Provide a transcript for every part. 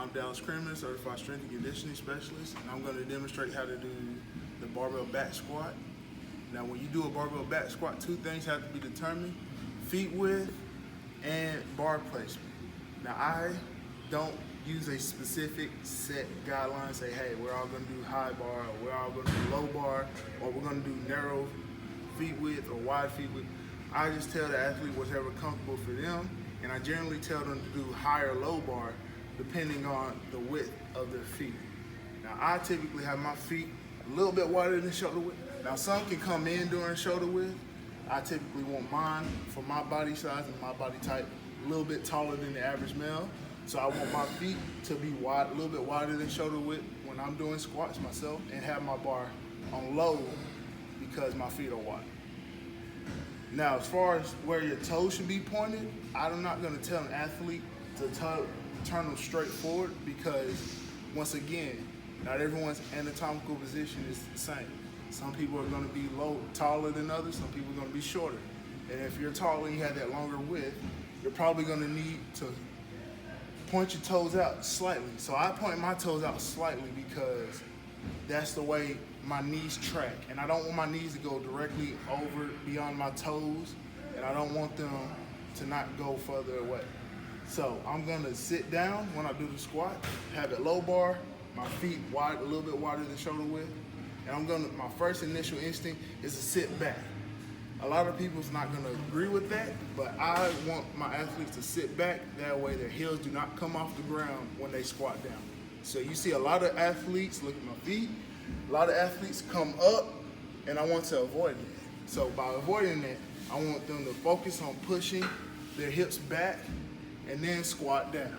I'm Dallas Creamer, Certified Strength and Conditioning Specialist, and I'm going to demonstrate how to do the barbell back squat. Now, when you do a barbell back squat, two things have to be determined: feet width and bar placement. Now, I don't use a specific set guideline, say, hey, we're all going to do high bar, or we're all going to do low bar, or we're going to do narrow feet width or wide feet width. I just tell the athlete whatever comfortable for them, and I generally tell them to do high or low bar depending on the width of their feet. Now, I typically have my feet a little bit wider than shoulder width. Now, some can come in during shoulder width. I typically want mine, for my body size and my body type, a little bit taller than the average male. So I want my feet to be wide, a little bit wider than shoulder width when I'm doing squats myself, and have my bar on low because my feet are wide. Now, as far as where your toes should be pointed, I'm not going to tell an athlete to turn them straight forward, because once again, not everyone's anatomical position is the same. Some people are going to be taller than others, some people are going to be shorter. And if you're taller and you have that longer width, you're probably going to need to point your toes out slightly. So I point my toes out slightly because that's the way my knees track. And I don't want my knees to go directly over beyond my toes, and I don't want them to not go further away. So I'm gonna sit down when I do the squat, have it low bar, my feet wide, a little bit wider than shoulder width, and my first initial instinct is to sit back. A lot of people's not gonna agree with that, but I want my athletes to sit back. That way their heels do not come off the ground when they squat down. So you see a lot of athletes, look at my feet, a lot of athletes come up, and I want to avoid it. So by avoiding that, I want them to focus on pushing their hips back and then squat down.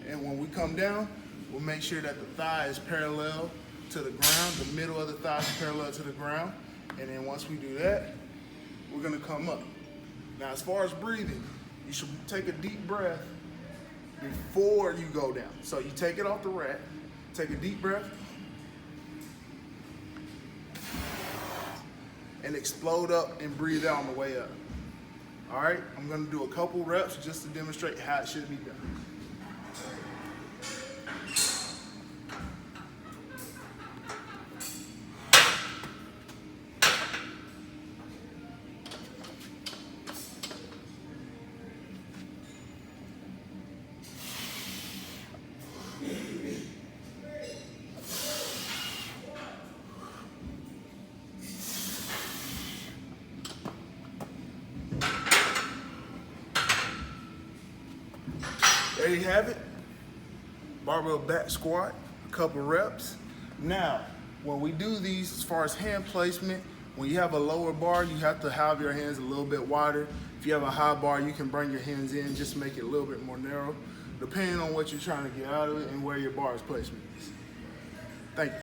And when we come down, we'll make sure that the thigh is parallel to the ground, the middle of the thigh is parallel to the ground. And then once we do that, we're gonna come up. Now, as far as breathing, you should take a deep breath before you go down. So you take it off the rack, take a deep breath, and explode up and breathe out on the way up. All right, I'm gonna do a couple reps just to demonstrate how it should be done. There you have it, barbell back squat, a couple reps. Now, when we do these, as far as hand placement, when you have a lower bar, you have to have your hands a little bit wider. If you have a high bar, you can bring your hands in, just make it a little bit more narrow, depending on what you're trying to get out of it and where your bar's placement is. Thank you.